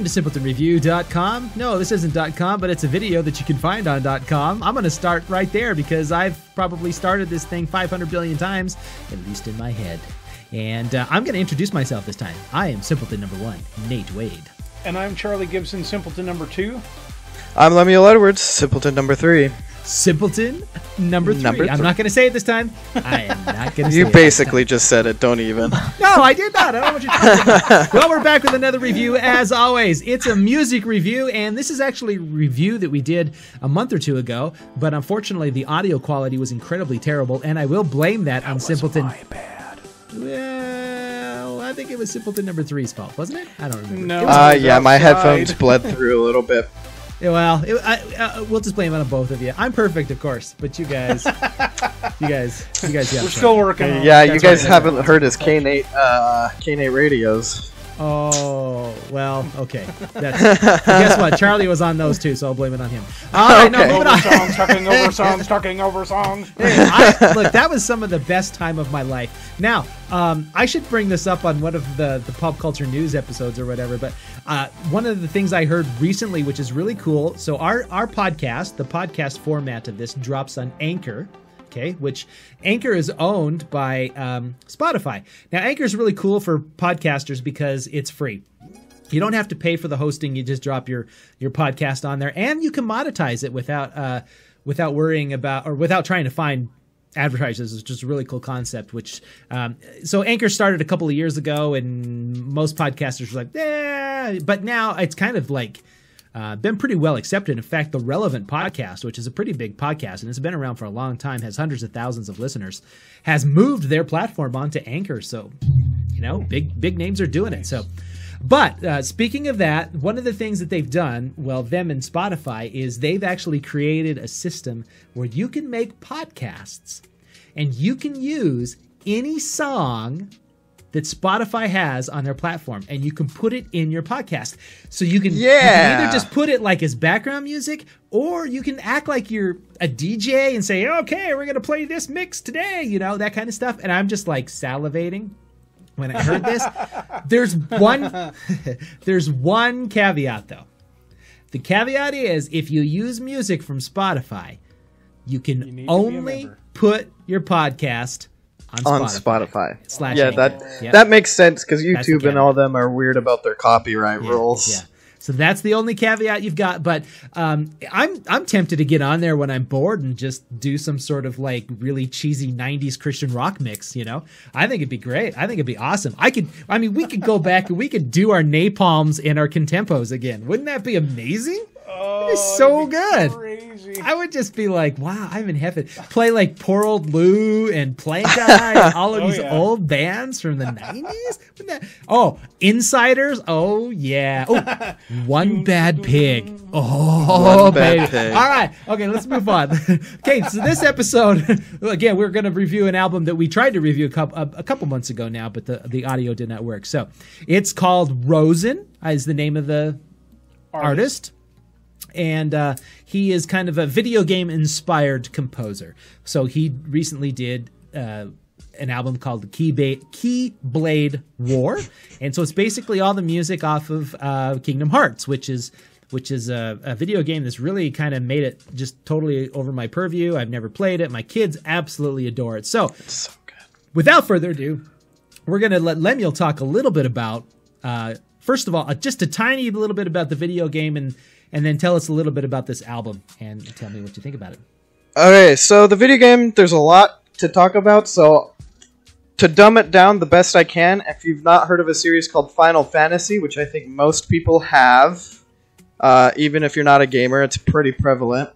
Welcome to SimpletonReview.com. No, this isn't .com, but it's a video that you can find on .com. I'm going to start right there because I've probably started this thing 500 billion times, at least in my head. And I'm going to introduce myself this time. I am Simpleton number 1, Nate Wade. And I'm Charlie Gibson, Simpleton number 2. I'm Lemuel Edwards, Simpleton number 3. Simpleton number 3. I'm not going to say it this time. I am not going to say it. You basically just said it. Don't even. No, I did not. I don't know what you're talking about. Well, we're back with another review, as always. It's a music review, and this is actually a review that we did a month or two ago, but unfortunately, the audio quality was incredibly terrible, and I will blame that on Simpleton. My bad. Well, I think it was Simpleton number 3's fault, wasn't it? I don't remember. No. Yeah, my headphones bled through a little bit. Well, we'll just blame it on both of you. I'm perfect, of course, but you guys, you guys. We're still working on it. Yeah, you guys haven't heard his K-Nate radios. Oh, well, okay. Guess what? Charlie was on those too, so I'll blame it on him. All right, okay. no, moving on. Songs, talking over songs. Hey, look, that was some of the best time of my life. Now, I should bring this up on one of the pop culture news episodes or whatever, but one of the things I heard recently, which is really cool, so our podcast, the podcast format of this, drops on Anchor. Okay, which Anchor is owned by Spotify. Now, Anchor is really cool for podcasters because it's free. You don't have to pay for the hosting. You just drop your podcast on there, and you can monetize it without worrying about or without trying to find advertisers. It's just a really cool concept. Which so Anchor started a couple of years ago, and most podcasters were like, "Yeah," but now it's kind of like. Been pretty well accepted. In fact, the Relevant podcast, which is a pretty big podcast and it's been around for a long time, has hundreds of thousands of listeners, has moved their platform onto Anchor. So, you know, big names are doing it. So, but speaking of that, one of the things that they've done, well, them and Spotify, is they've actually created a system where you can make podcasts and you can use any song that Spotify has on their platform, and you can put it in your podcast. So you can either just put it like as background music, or you can act like you're a DJ and say, okay, we're going to play this mix today, you know, that kind of stuff. And I'm just like salivating when I heard this. There's one caveat, though. The caveat is if you use music from Spotify, you can only put your podcast on Spotify. Yeah, that makes sense because YouTube and all them are weird about their copyright rules. Yeah. So that's the only caveat you've got. But I'm tempted to get on there when I'm bored and just do some sort of like really cheesy 90s Christian rock mix, you know? I think it'd be great. I think it'd be awesome. We could go back and we could do our napalms and our contempos again. Wouldn't that be amazing? Oh, it's so good. Crazy. I would just be like, wow, I'm in heaven. Play like Poor Old Lou and Plank Eye and all of these old bands from the 90s. Oh, Insiders. Oh, yeah. Oh, One Bad Pig. Oh, baby. Pig. All right. Okay, let's move on. Okay, so this episode, again, we're going to review an album that we tried to review a couple months ago now, but the audio did not work. So it's called Rozen, is the name of the artist. And he is kind of a video game inspired composer. So he recently did an album called Keyblade War, and so it's basically all the music off of Kingdom Hearts, which is a video game that's really kind of made it just totally over my purview. I've never played it. My kids absolutely adore it. So, it's so good. Without further ado, we're going to let Lemuel talk a little bit about, first of all, just a tiny little bit about the video game and then tell us a little bit about this album and tell me what you think about it. Okay, so the video game, there's a lot to talk about, so to dumb it down the best I can, if you've not heard of a series called Final Fantasy, which I think most people have, even if you're not a gamer, it's pretty prevalent.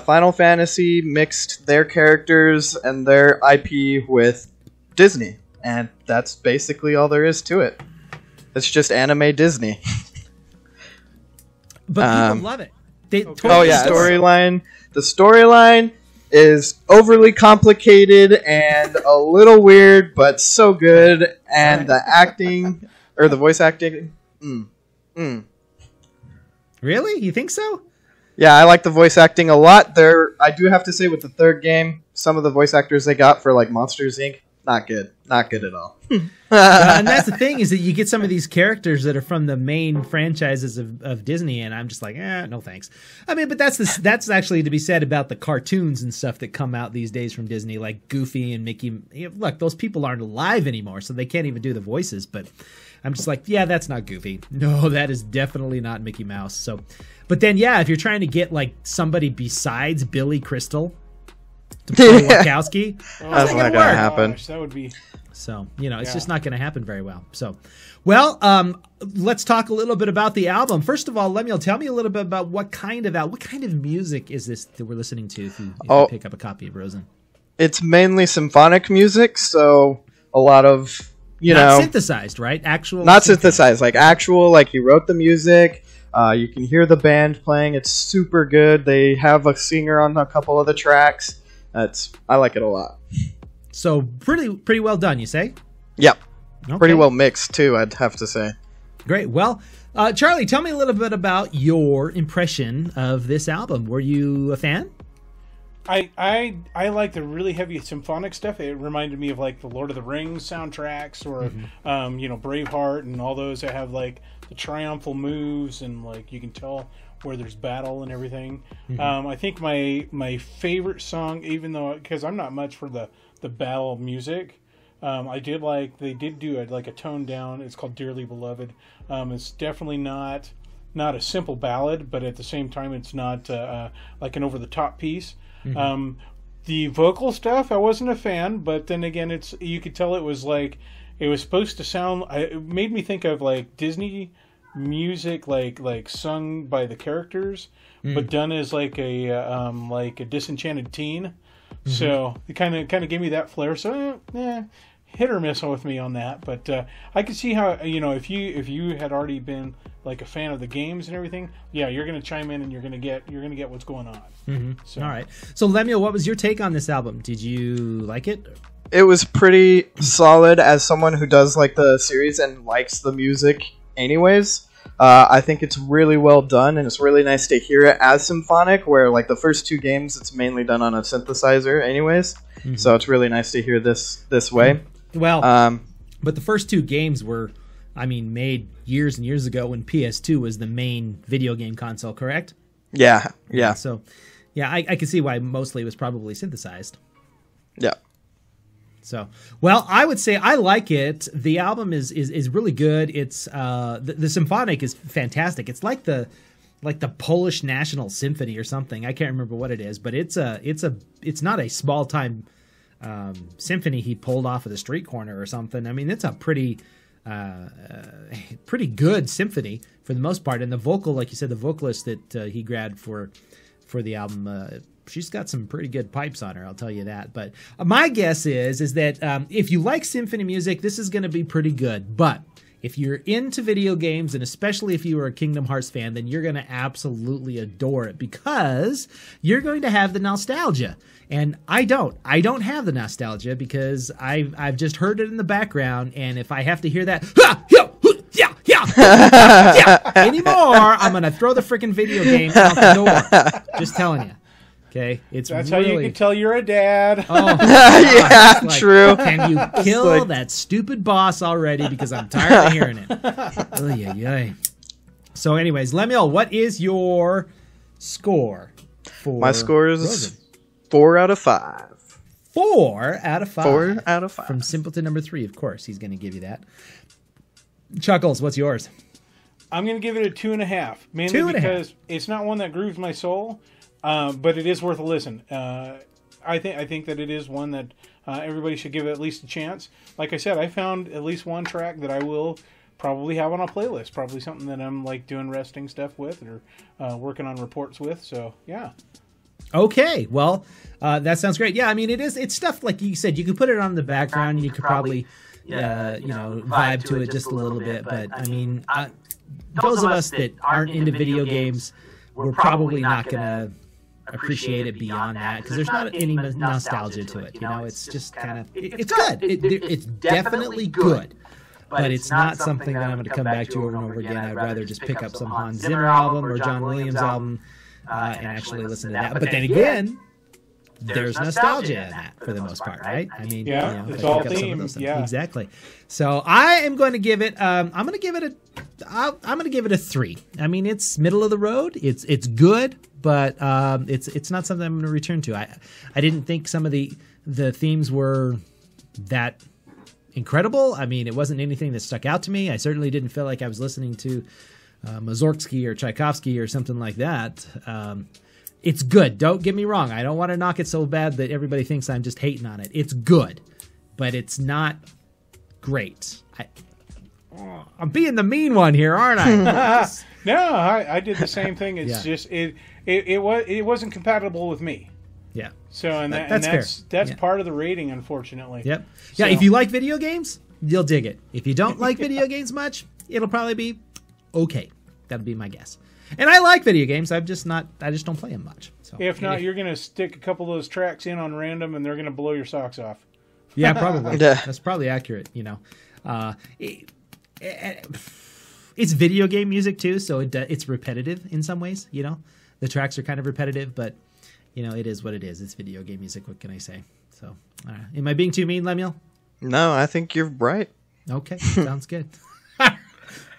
Final Fantasy mixed their characters and their IP with Disney, and that's basically all there is to it. It's just anime Disney. But people love it. The storyline is overly complicated and a little weird, but so good. And the acting, or the voice acting, Really? You think so? Yeah, I like the voice acting a lot. I do have to say, with the third game, some of the voice actors they got for like Monsters Inc. not good. Not good at all. And that's the thing, is that you get some of these characters that are from the main franchises of Disney, and I'm just like, no thanks. I mean, but that's actually to be said about the cartoons and stuff that come out these days from Disney, like Goofy and Mickey. Look, those people aren't alive anymore, so they can't even do the voices, but I'm just like, yeah, that's not Goofy. No, that is definitely not Mickey Mouse. So, but then, yeah, if you're trying to get like somebody besides Billy Crystal to play Wachowski, that's not gonna happen. Gosh, that would be. So, it's just not going to happen very well. So, well, let's talk a little bit about the album. First of all, Lemuel, tell me a little bit about what kind of music is this that we're listening to if you pick up a copy of Rozen? It's mainly symphonic music, so a lot of, not synthesized, right? Actual. Not synthesized, like actual, like he wrote the music. You can hear the band playing. It's super good. They have a singer on a couple of the tracks. I like it a lot. So pretty well done, you say? Yep. Okay. Pretty well mixed too, I'd have to say. Great. Well, Charlie, tell me a little bit about your impression of this album. Were you a fan? I like the really heavy symphonic stuff. It reminded me of like the Lord of the Rings soundtracks, or Braveheart, and all those that have like the triumphal moves, and like you can tell where there's battle and everything. I think my favorite song, even though because I'm not much for the battle music, I did like they did do it like a toned down. It's called Dearly Beloved. It's definitely not a simple ballad, but at the same time it's not like an over the top piece. The vocal stuff I wasn't a fan, but then again you could tell it was supposed to sound. It made me think of like Disney music, like sung by the characters, but done as like a disenchanted teen. So it kind of gave me that flair. So hit or miss with me on that. But I could see how if you had already been like a fan of the games and everything, you're going to chime in and you're going to get what's going on. So. All right. So Lemuel, what was your take on this album? Did you like it? It was pretty solid. As someone who does like the series and likes the music anyways, I think it's really well done, and it's really nice to hear it as symphonic, where like the first two games it's mainly done on a synthesizer anyways. So it's really nice to hear this way. Well, but the first two games were, made years and years ago when PS2 was the main video game console, correct? Yeah. So, I can see why mostly it was probably synthesized. Yeah. So, well, I would say I like it. The album is really good. It's the symphonic is fantastic. It's like the Polish National Symphony or something. I can't remember what it is, but it's not a small time symphony he pulled off of the street corner or something. It's a pretty good symphony for the most part. And the vocal, like you said, the vocalist that he grabbed for the album, she's got some pretty good pipes on her, I'll tell you that. But my guess is that if you like symphony music, this is going to be pretty good. But if you're into video games, and especially if you are a Kingdom Hearts fan, then you're going to absolutely adore it, because you're going to have the nostalgia. And I don't have the nostalgia, because I've just heard it in the background, and if I have to hear that anymore, I'm going to throw the freaking video game out the door. Just telling you. Okay, That's really... how you can tell you're a dad. Oh, yeah, true. Can you kill that stupid boss already? Because I'm tired of hearing it. So, anyways, Lemuel, what is your score for? My score is Rozen? 4 out of 5. 4 out of 5. 4 out of 5. From Simpleton number 3, of course. He's going to give you that. Chuckles, what's yours? I'm going to give it a 2.5, mainly because it's not one that grooves my soul. But it is worth a listen. I think that it is one that everybody should give it at least a chance. Like I said, I found at least one track that I will probably have on a playlist. Probably something that I'm like doing resting stuff with, or working on reports with. So yeah. Okay, well, that sounds great. Yeah, it's stuff like you said. You could put it on the background. You could probably vibe to it just a little bit. But those of us that aren't into video games, we're probably not gonna appreciate it beyond that, because there's not any nostalgia to it. It's just kind of it's good. It's definitely good, but it's not something that I'm going to come back to over and over again. I'd rather just pick up some Hans Zimmer album or John Williams album and actually listen to that. But then again, there's nostalgia in that for the most part, right? I mean, yeah, it's like all pick up some of themed, those things. yeah. Exactly. So I am going to give it. I'm going to give it a 3. I mean, it's middle of the road. It's good, but it's not something I'm going to return to. I didn't think some of the themes were that incredible. I mean, it wasn't anything that stuck out to me. I certainly didn't feel like I was listening to Mussorgsky or Tchaikovsky or something like that. It's good. Don't get me wrong. I don't want to knock it so bad that everybody thinks I'm just hating on it. It's good, but it's not great. I'm being the mean one here, aren't I? No, I did the same thing. It's just it wasn't compatible with me. Yeah. So that's part of the rating, unfortunately. Yep. So, yeah. If you like video games, you'll dig it. If you don't like video games much, it'll probably be okay. That'd be my guess. And I like video games. I just don't play them much. So if not, you're going to stick a couple of those tracks in on random, and they're going to blow your socks off. Yeah, probably. That's probably accurate. It's video game music too, so it's repetitive in some ways. The tracks are kind of repetitive, but it is what it is. It's video game music. What can I say? So, am I being too mean, Lemuel? No, I think you're right. Okay, sounds good.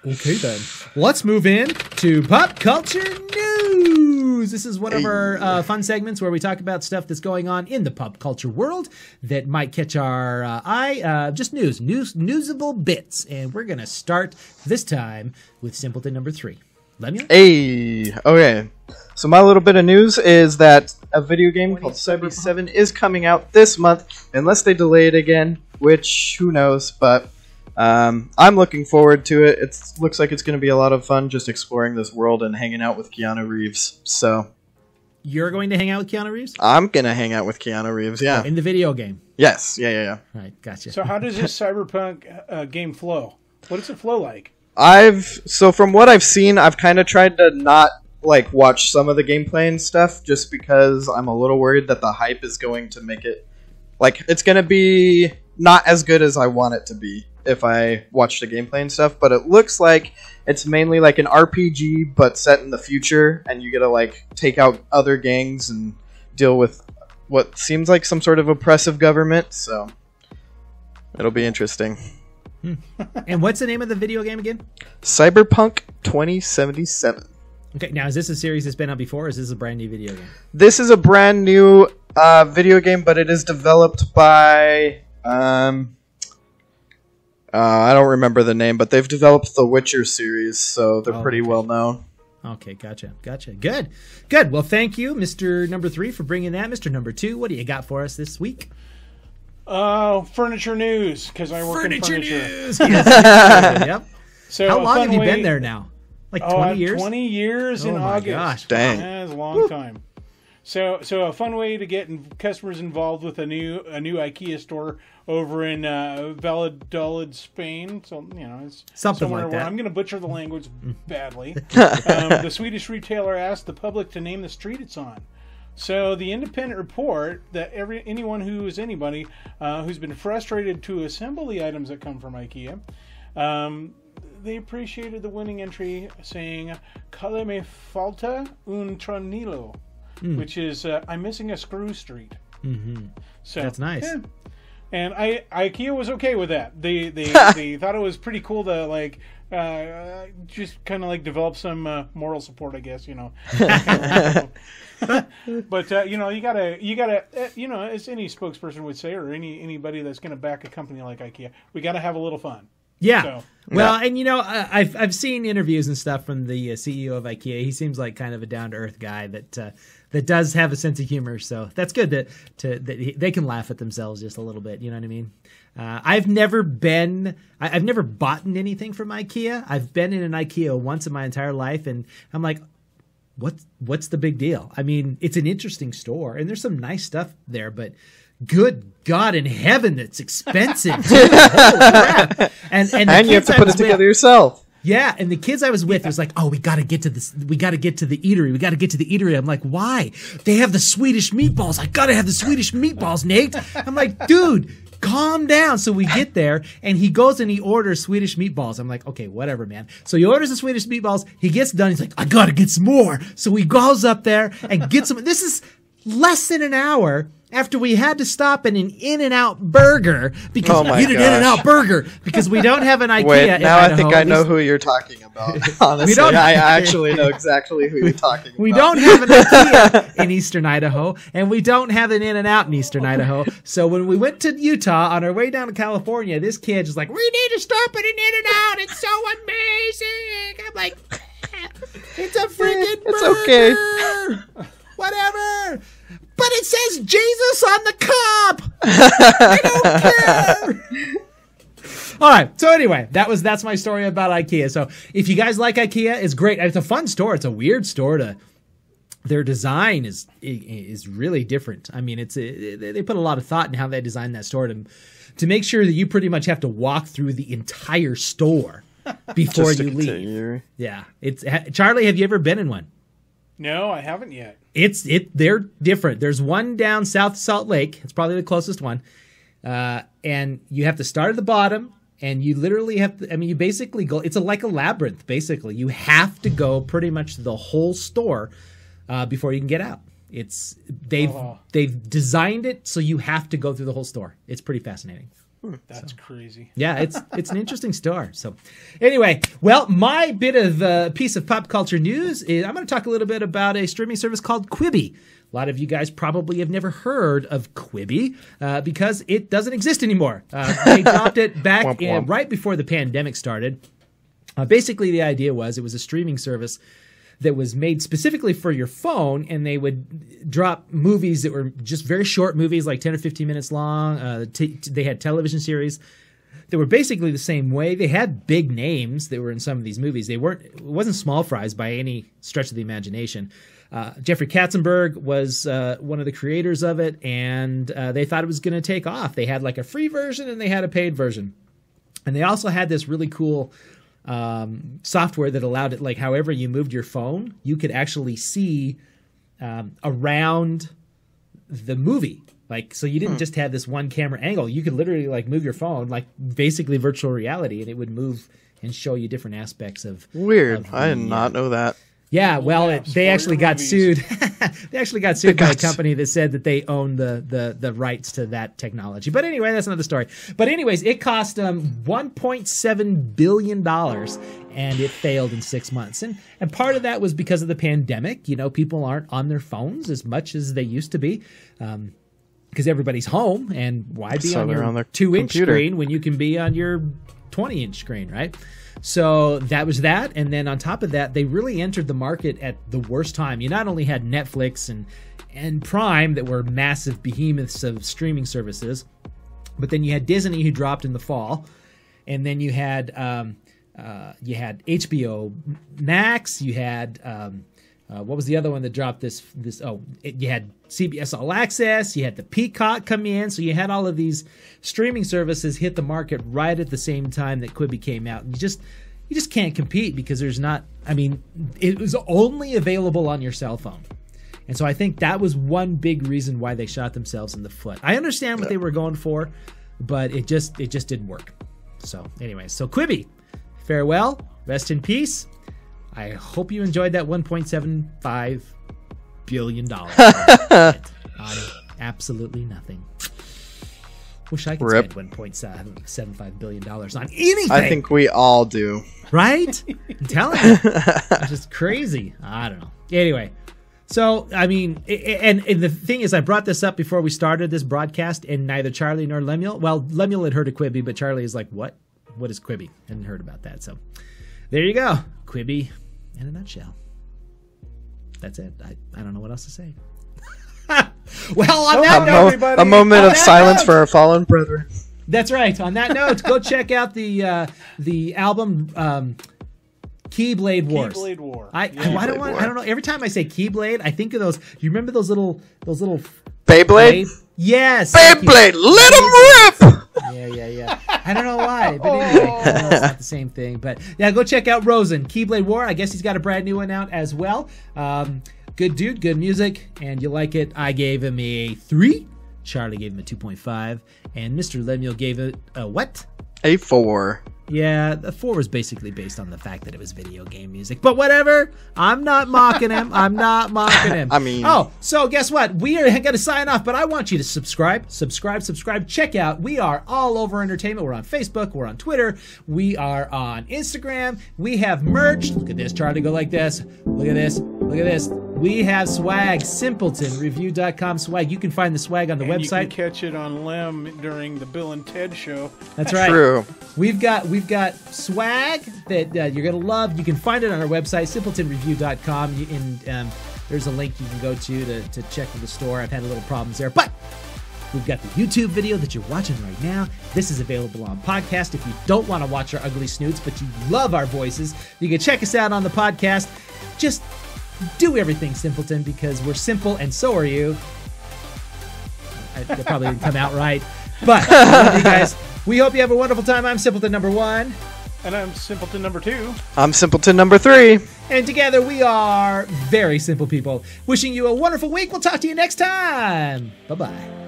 Okay, then. Let's move in to pop culture news. This is one of our fun segments where we talk about stuff that's going on in the pop culture world that might catch our eye. Just newsable bits. And we're going to start this time with Simpleton number 3. Lemuel? Hey, okay. So my little bit of news is that a video game called CyberPunk 7 is coming out this month, unless they delay it again, which who knows, but I'm looking forward to it. It looks like it's going to be a lot of fun just exploring this world and hanging out with Keanu Reeves. So you're going to hang out with Keanu Reeves? I'm going to hang out with Keanu Reeves, yeah. Oh, in the video game? Yes, yeah. Right, gotcha. So how does this Cyberpunk game flow? What does it flow like? So from what I've seen, I've kind of tried to not watch some of the gameplay and stuff just because I'm a little worried that the hype is going to make it it's going to be not as good as I want it to be if I watch the gameplay and stuff, but it looks like it's mainly like an RPG but set in the future, and you get to take out other gangs and deal with what seems like some sort of oppressive government, so it'll be interesting. And what's the name of the video game again? Cyberpunk 2077. Okay, now is this a series that's been out before, or is this a brand new video game? This is a brand new video game, but it is developed by I don't remember the name, but they've developed the Witcher series, so they're pretty well known. Okay, gotcha. Good. Well, thank you, Mr. Number 3, for bringing that. Mr. Number 2, what do you got for us this week? Furniture news, because I work in furniture. News. Yes. Yep. So how long have you been there now? 20 years? 20 years in August. Gosh. Dang. That's a long time. So a fun way to get customers involved with a new IKEA store over in Valladolid, Spain. So it's something somewhere like where that. I'm going to butcher the language badly. The Swedish retailer asked the public to name the street it's on. So the independent report that anyone who's been frustrated to assemble the items that come from IKEA, they appreciated the winning entry, saying "Calle me falta un tornillo," which is "I'm missing a screw street." Mm-hmm. So that's nice. Yeah. And IKEA was okay with that. They thought it was pretty cool to just kind of develop some moral support, I guess. But you gotta as any spokesperson would say, or anybody that's gonna back a company like IKEA, we gotta have a little fun. Yeah. So, well, and I've seen interviews and stuff from the CEO of IKEA. He seems like kind of a down to earth guy that does have a sense of humor. So that's good that they can laugh at themselves just a little bit. You know what I mean? I've never bought anything from IKEA. I've been in an IKEA once in my entire life, and I'm like, what's the big deal? I mean, it's an interesting store, and there's some nice stuff there, but good God in heaven, that's expensive. Holy crap. And you have to put it together yourself. Yeah, and the kids I was with was like, "Oh, we got to get to this. We got to get to the eatery. I'm like, "Why? They have the Swedish meatballs. I got to have the Swedish meatballs, Nate." I'm like, "Dude, calm down." So we get there, and he goes and he orders Swedish meatballs. I'm like, "Okay, whatever, man." So he orders the Swedish meatballs. He gets done. He's like, "I got to get some more." So he goes up there and gets some. less than an hour after we had to stop at an In-N-Out burger because Oh my we need an gosh. In-N-Out burger because we don't have an IKEA Wait, in now Idaho. I think I At know least who you're talking about. Honestly, don't- I actually know exactly who you're talking about. We don't have an IKEA in eastern Idaho, and we don't have an In-N-Out in eastern Idaho. So when we went to Utah on our way down to California, this kid is like, "We need to stop at an In-N-Out. It's so amazing." I'm like, "It's a freaking It's burger. okay. Whatever." But it says Jesus on the cup. I don't care. All right. So anyway, that's my story about IKEA. So if you guys like IKEA, it's great. It's a fun store. It's a weird store to. Their design is really different. I mean, they put a lot of thought in how they designed that store to make sure that you pretty much have to walk through the entire store before Just to you leave. continue. Yeah. Charlie, have you ever been in one? No, I haven't yet. They're different. There's one down South Salt Lake. It's probably the closest one. And you have to start at the bottom, and you literally have to, you basically go, it's like a labyrinth, basically. You have to go pretty much the whole store before you can get out. They've designed it so you have to go through the whole store. It's pretty fascinating. That's crazy. Yeah, it's an interesting store. So anyway, well, my bit of piece of pop culture news is I'm going to talk a little bit about a streaming service called Quibi. A lot of you guys probably have never heard of Quibi because it doesn't exist anymore. They dropped it back Womp womp. right before the pandemic started. Basically, the idea was it was a streaming service that was made specifically for your phone, and they would drop movies that were just very short movies, like 10 or 15 minutes long. They had television series that were basically the same way. They had big names that were in some of these movies. It wasn't small fries by any stretch of the imagination. Jeffrey Katzenberg was one of the creators of it, and they thought it was going to take off. They had like a free version and they had a paid version. And they also had this really cool software that allowed it, like however you moved your phone, you could actually see around the movie. Like, so you didn't just have this one camera angle. You could literally like move your phone, like basically virtual reality, and it would move and show you different aspects of. Weird. of I did the, not know that. Yeah, well, Yeah, they actually got movies. sued. They actually got sued by a company that said that they own the rights to that technology. But anyway, that's another story. But anyways, it cost $1.7 billion, and it failed in 6 months. And part of that was because of the pandemic. You know, people aren't on their phones as much as they used to be. Because everybody's home, and why be So on they're your on their 2-inch computer. screen when you can be on your 20-inch screen, right? So that was that, and then on top of that, they really entered the market at the worst time. You not only had Netflix and Prime that were massive behemoths of streaming services, but then you had Disney who dropped in the fall, and then you had HBO Max, you had what was the other one that dropped this? You had CBS All Access, you had the Peacock come in, so you had all of these streaming services hit the market right at the same time that Quibi came out. And you just can't compete because there's not. I mean, it was only available on your cell phone, and so I think that was one big reason why they shot themselves in the foot. I understand what they were going for, but it just didn't work. So anyway, so Quibi, farewell, rest in peace. I hope you enjoyed that $1.75 billion on absolutely nothing. Wish I could Rip. spend $1.75 billion on anything. I think we all do. Right? I'm telling you. It's just crazy. I don't know. Anyway, so, I mean, and the thing is, I brought this up before we started this broadcast, and neither Charlie nor Lemuel, well, Lemuel had heard of Quibi, but Charlie is like, what? What is Quibi? Hadn't heard about that. So there you go. Quibi in a nutshell. That's it. I don't know what else to say. Well, on that note, everybody. A moment On of that silence note. for our fallen brethren. that's right. On that note, go check out the album Keyblade Wars. Keyblade War. I don't know. Every time I say Keyblade, I think of those. You remember those little Beyblade? Yes. Beyblade, let him rip! Yeah. I don't know why, but anyway, I know it's not the same thing. But yeah, go check out Rozen, Keyblade War. I guess he's got a brand new one out as well. Good dude, good music, and you like it. I gave him a 3. Charlie gave him a 2.5, and Mr. Lemuel gave it a what? A 4. Yeah, the 4 was basically based on the fact that it was video game music. But whatever, I'm not mocking him. I'm not mocking him. I mean... Oh, so guess what? We are going to sign off, but I want you to subscribe. Check out. We are all over entertainment. We're on Facebook. We're on Twitter. We are on Instagram. We have merch. Look at this. Charlie, go like this. Look at this. Look at this. We have swag, simpletonreview.com swag. You can find the swag on the website. You can catch it on Lem during the Bill and Ted show. That's right. True. We've got swag that you're gonna love. You can find it on our website, simpletonreview.com. And there's a link you can go to check the store. I've had a little problems there, but we've got the YouTube video that you're watching right now. This is available on podcast. If you don't want to watch our ugly snoots, but you love our voices, you can check us out on the podcast. Just do everything Simpleton, because we're simple and so are you. That probably didn't come out right, but I love you guys. We hope you have a wonderful time. I'm Simpleton number 1. And I'm Simpleton number 2. I'm Simpleton number 3. And together we are very simple people. Wishing you a wonderful week. We'll talk to you next time. Bye-bye.